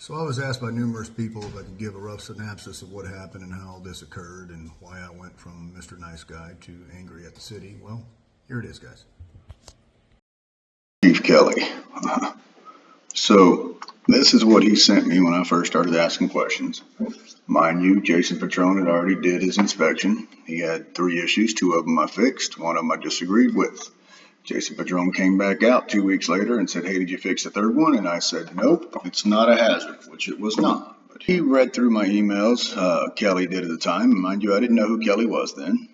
So I was asked by numerous people if I could give a rough synopsis of what happened and how all this occurred and why I went from Mr. Nice Guy to angry at the city. Well, here it is, guys. Chief Kelly. So this is what he sent me when I first started asking questions. Mind you, Jason Patron had already did his inspection. He had 3 issues, 2 of them I fixed, 1 of them I disagreed with. Jason Patron came back out 2 weeks later and said, "Hey, did you fix the 3rd one?" And I said, "Nope, it's not a hazard," which it was not. But he read through my emails, Kelly did at the time. And mind you, I didn't know who Kelly was then.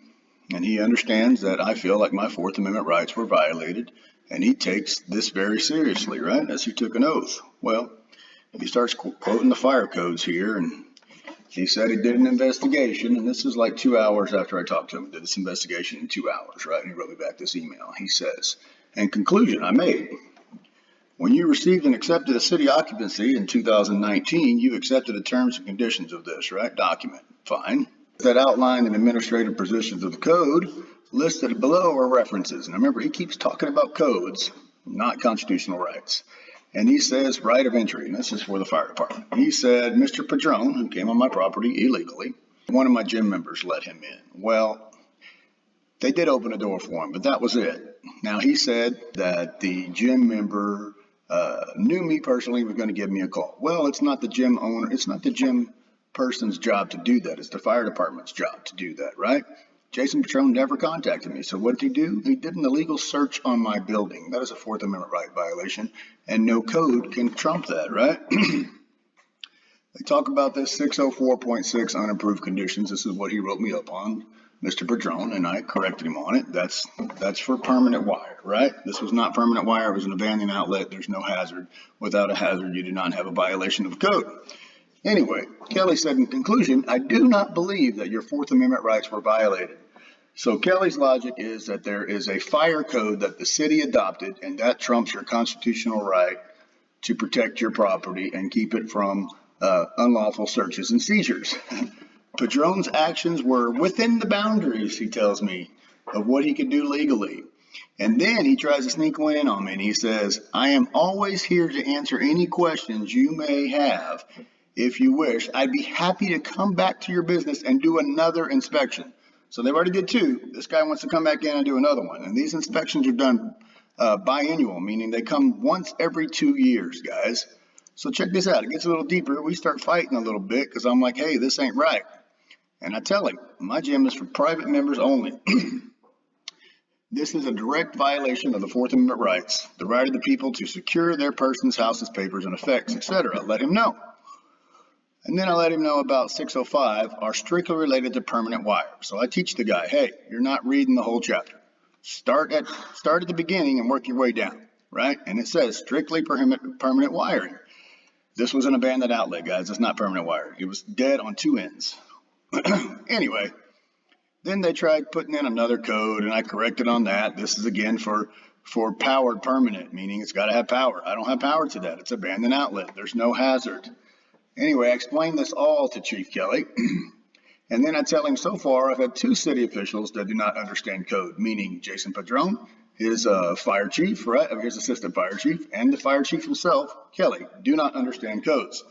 And he understands that I feel like my 4th Amendment rights were violated. And he takes this very seriously, right? As he took an oath. Well, he starts quoting the fire codes here, and he said he did an investigation, and this is like 2 hours after I talked to him. He did this investigation in 2 hours, right? And he wrote me back this email. He says, "In conclusion, I made, when you received and accepted a city occupancy in 2019, you accepted the terms and conditions of this, right? Document. Fine. That outlined in administrative positions of the code listed below are references." And remember, he keeps talking about codes, not constitutional rights. And he says right of entry, and this is for the fire department. He said, "Mr. Padron, who came on my property illegally, one of my gym members let him in." Well, they did open a door for him, but that was it. Now, he said that the gym member knew me personally, was going to give me a call. Well, it's not the gym owner, it's not the gym person's job to do that. It's the fire department's job to do that, right? Jason Patron never contacted me. So what did he do? He did an illegal search on my building. That is a 4th Amendment right violation, and no code can trump that, right? They talk about this 604.6 unapproved conditions. This is what he wrote me up on, Mr. Padron, and I corrected him on it. That's for permanent wire, right? This was not permanent wire. It was an abandoned outlet. There's no hazard. Without a hazard, you do not have a violation of the code. Anyway, Kelly said, "In conclusion, I do not believe that your 4th Amendment rights were violated." So Kelly's logic is that there is a fire code that the city adopted, and that trumps your constitutional right to protect your property and keep it from unlawful searches and seizures. Padron's actions were within the boundaries, he tells me, of what he could do legally. And then he tries to sneak one in on me, and he says, "I am always here to answer any questions you may have. If you wish, I'd be happy to come back to your business and do another inspection." So they've already did 2. This guy wants to come back in and do another one. And these inspections are done biannual, meaning they come once every 2 years, guys. So check this out. It gets a little deeper. We start fighting a little bit because I'm like, "Hey, this ain't right." And I tell him, "My gym is for private members only." This is a direct violation of the 4th Amendment rights, the right of the people to secure their persons, houses, papers, and effects, etc. Let him know. And then I let him know about 605 are strictly related to permanent wire. So I teach the guy, "Hey, you're not reading the whole chapter. Start at the beginning and work your way down," right? And it says strictly permanent wiring. This was an abandoned outlet, guys. It's not permanent wiring. It was dead on 2 ends. Anyway, then they tried putting in another code, and I corrected on that. This is again for powered permanent, meaning it's got to have power. I don't have power to that. It's abandoned outlet. There's no hazard. Anyway, I explained this all to Chief Kelly, and then I tell him so far I've had 2 city officials that do not understand code, meaning Jason Padron, his fire chief, right, his assistant fire chief, and the fire chief himself, Kelly, do not understand codes.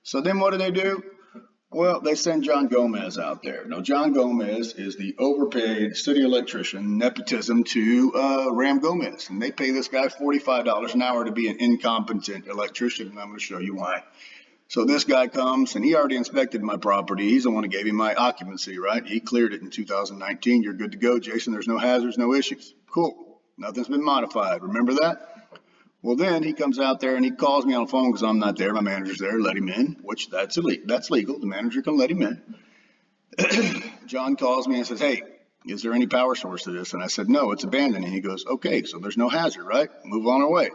So then what do? Well, they send John Gomez out there. Now, John Gomez is the overpaid city electrician, nepotism to Ram Gomez, and they pay this guy $45 an hour to be an incompetent electrician, and I'm going to show you why. So this guy comes, and he already inspected my property. He's the one who gave me my occupancy, right? He cleared it in 2019. You're good to go, Jason. There's no hazards, no issues. Cool. Nothing's been modified. Remember that? Well, then he comes out there, and he calls me on the phone because I'm not there. My manager's there. Let him in, which that's legal. The manager can let him in. John calls me and says, "Hey, is there any power source to this?" And I said, "No, it's abandoned." And he goes, "Okay, so there's no hazard, right? Move on our way."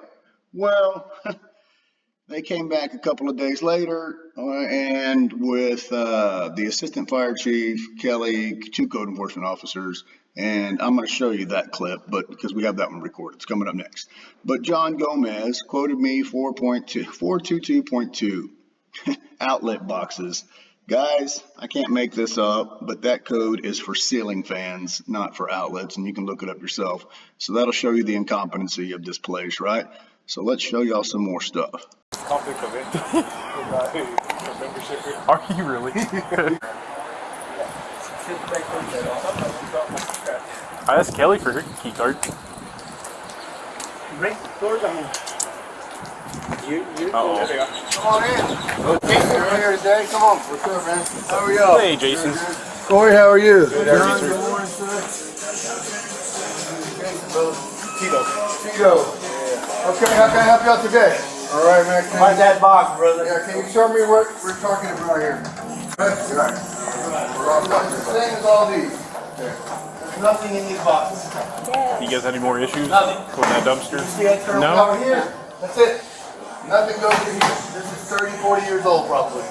Well, they came back a couple of days later, and with the assistant fire chief, Kelly, 2 code enforcement officers, and I'm going to show you that clip, but because we have that one recorded, it's coming up next. But John Gomez quoted me 422.2 outlet boxes. Guys, I can't make this up, but that code is for ceiling fans, not for outlets, and you can look it up yourself. So that'll show you the incompetency of this place, right? So let's show y'all some more stuff. conflict of interest with my membership. Are you really? I asked Kelly for her key card. Break the doors on me. Oh. Come on in. Jason, we're here today. Come on. What's up, man? How are y'all? Hey, Jason. Corey, how are you? Good, how are you, sir? Good morning, sir. Tito. Tito. Okay, how can I help you out today? All right, man. Buy that box, brother. Yeah, can you show me what we're talking about here? Right. We're all talking the same as all these. There's nothing in these boxes. You guys have any more issues Nothing. with that dumpster? See that turtle No? over here? That's it. Nothing goes in here. This is 30, 40 years old probably.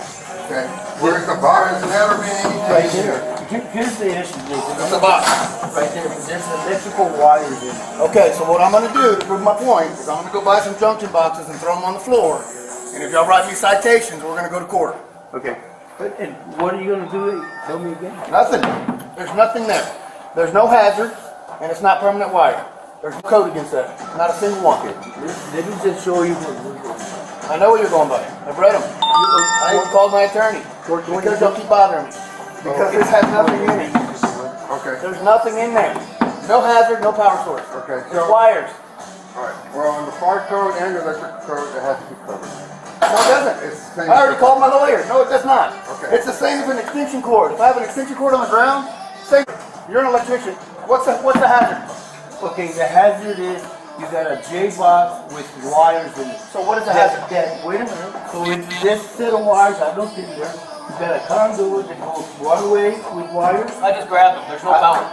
Okay. Where's the box? There's never been anything Right here. here. Here's the issue, Jason. That's the box. Right there. There's electrical wires in it. Okay, so what I'm going to do to prove my point is I'm going to go buy some junction boxes and throw them on the floor. And if y'all write me citations, we're going to go to court. Okay. And what are you gonna do? Tell me again. Nothing. There's nothing there. There's no hazard, and it's not permanent wire. There's no code against that. Not a single one. Let me just show you what we're doing. I know what you're going by. I've read them. I even called my attorney. Because don't keep bothering me. Because this has nothing in it. Okay. There's nothing in there. No hazard, no power source. Okay. There's wires. All right. Well, on the fire code and the electric code, it has to be covered. No, it doesn't. It's the same. I already called my lawyer. No, it does not. Okay. It's the same as an extension cord. If I have an extension cord on the ground, same. You're an electrician. What's the hazard? Okay, the hazard is you got a J box with wires in it. So what is the hazard? Wait a minute. So in this set of wires I looked in there, you got a conduit that goes one way with wires. I just grabbed them. There's no power.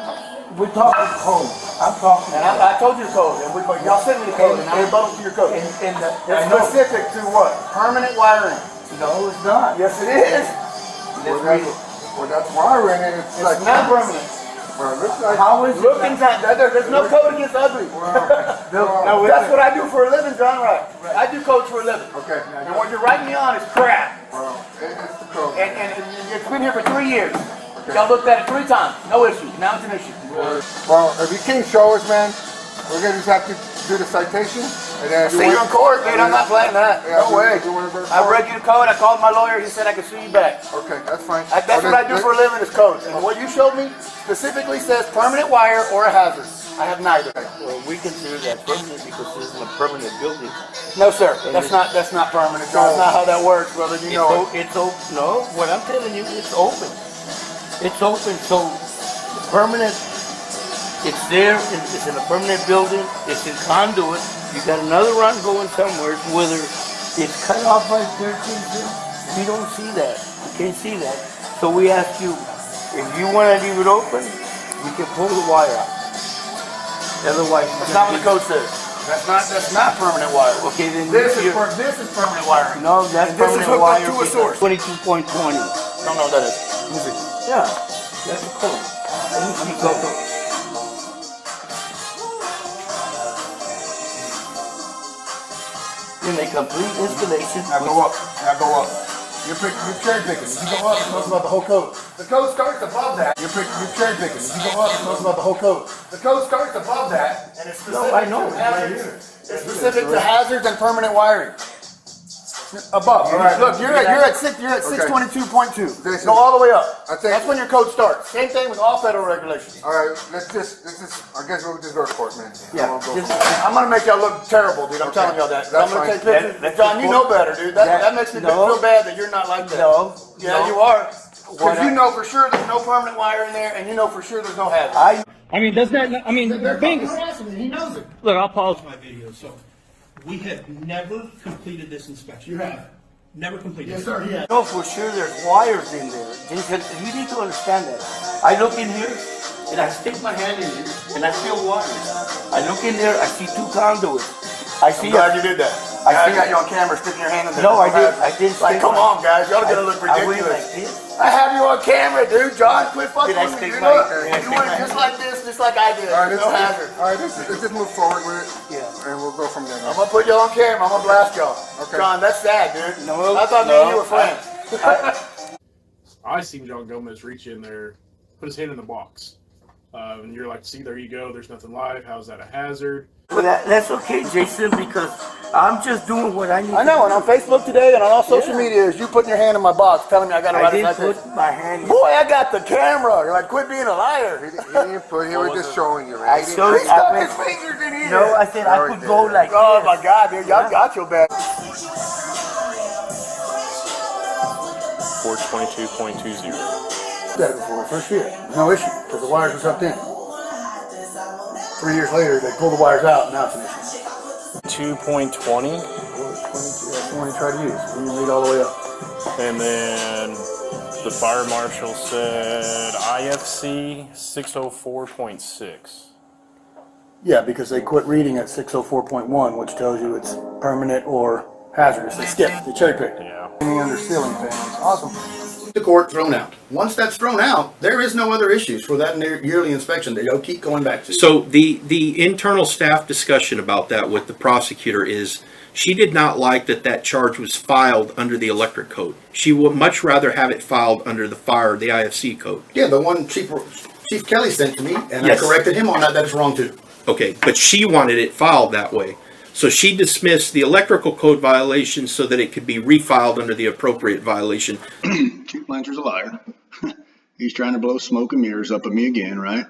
We're talking code. I'm talking. And I told you the code. And y'all sent me the code, and I rebutted to your code. And It's I know. specific to what? Permanent wiring. No, it's not. Yes, it is. Let's read it. Well, that's wiring, and it's like It's not permanent. Well, it looks like. How is it? Look inside. There's no code against ugly. Well, That's what I do for a living, John. Right. I do codes for a living. okay. And what you're writing me on is crap. Well, it's the code. And it's been here for 3 years. Y'all looked at it 3 times. No issue. Now it's an issue. Well, if you can't show us, man, we're gonna just have to do the citation, and then. See you in court, dude. I'm not playing that. Yeah, No way. you wanna go to I court? read you the code. I called my lawyer. He said I could sue you back. Okay, that's fine. That's what I do for a living is codes. And what you showed me specifically says permanent wire or a hazard. I have neither. Well, we consider that permanent because this is a permanent building. No, sir. That's not permanent. That's not how that works, brother. You know it. It's open. No, what I'm telling you, it's open. It's open. So permanent. It's there. It's in a permanent building. It's in conduit. You got another run going somewhere. Whether it's cut off right there, we don't see that. We can't see that. So we ask you, if you want to leave it open, we can pull the wire out. Otherwise, That's not what the code says. That's not permanent wire. Okay, then This is permanent wiring. no, that's This is permanent hooked up wire. to a source. 22.20. Don't know what that is. Let me see. Yeah, that's the code. Let me see code. In a complete installation. Now go up. Now go up. You're cherry picking. If you go up, it talks about the whole code. The code starts above that. You're cherry picking. If you go up, it talks about the whole code. The code starts above that, and it's specific I know. to hazards. It's specific to hazards and permanent wiring. Above. All right. Look, you're at 622.2. Jason, Go all the way up. I think- That's when your code starts. Same thing with all federal regulations. All right, let's just. I guess we'll just go to court, man. Yeah, We'll go. I'm gonna make y'all look terrible, dude. I'm Okay. telling y'all that. That's I'm gonna fine. take pictures. That's John, you know better, dude. That makes me no. feel bad that you're not like that. No. Yeah, no. you are. Why Because you not? know for sure there's no permanent wire in there, and you know for sure there's no hazard. I mean, does that? I mean, Bing. He knows it. Look, I'll pause my video. So, we have never completed this inspection. You have. Never completed. Yes, sir. Yeah. know for sure there's wires in there. Jason, you need to understand that. I look in here and I stick my hand in here and I feel wires. I look in there, I see 2 conduits. I I'm see glad you did that. I I see- got you on camera sticking your hand in there. No, I There's did. I didn't Like, stick come my- on, guys. Y'all gonna look I went ridiculous. like this. I have you on camera, dude. John, quit fucking Did I with me. stick dude. my- Look, did I you stick went my just hand? like this, just like I did. All right, No hazard. let's just move forward with it. Yeah. And we'll go from there. I'm gonna put y'all on camera. I'm gonna blast y'all. Okay. John, that's sad, dude. No, I thought me and you were friends. I seen John Gomez reach in there, put his hand in the box, And you're like, see, there you go. There's nothing live. How's that a hazard? But that's okay, Jason, because I'm just doing what I need. I know, and on Facebook today and on all social Yeah. media is you putting your hand in my box telling me I got to I write a didn't citation. put my hand. Boy, I got the camera. You're like, quit being a liar. He didn't put, he was just showing you, I right? He showed. He I stuck went. his fingers in here. No, I said I could go like Oh this. my God, dude, y'all got your back. 422.20. Got it before, first year. No issue, because the wires were tucked in. 3 years later, they pull the wires out, and now it's an issue. 2.20. 22, that's the one he tried to use. You can read all the way up. And then the fire marshal said IFC 604.6. Yeah, because they quit reading at 604.1, which tells you it's permanent or hazardous. They skipped, they cherry picked. Yeah. Anything under ceiling fans. Awesome. The court thrown out. Once that's thrown out, there is no other issues for that yearly inspection that you'll keep going back to. So the internal staff discussion about that with the prosecutor is she did not like that charge was filed under the electric code. She would much rather have it filed under the IFC code. Yeah, the one Chief Kelly sent to me, and Yes. I corrected him on that. That's wrong too. Okay, but she wanted it filed that way. So she dismissed the electrical code violation so that it could be refiled under the appropriate violation. Chief Blanchard's a liar. He's trying to blow smoke and mirrors up at me again, right?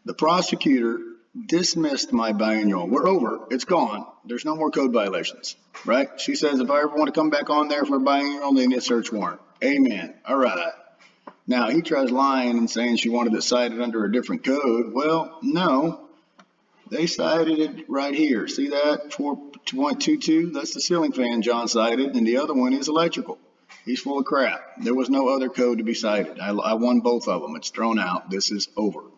The prosecutor dismissed my biannual. We're over. It's gone. There's no more code violations, right? She says if I ever want to come back on there for a biannual, they need a search warrant. Amen. All right. Now he tries lying and saying she wanted it cited under a different code. Well, no. They cited it right here. See that? 4.22? That's the ceiling fan John cited, and the other one is electrical. He's full of crap. There was no other code to be cited. I won both of them. It's thrown out. This is over.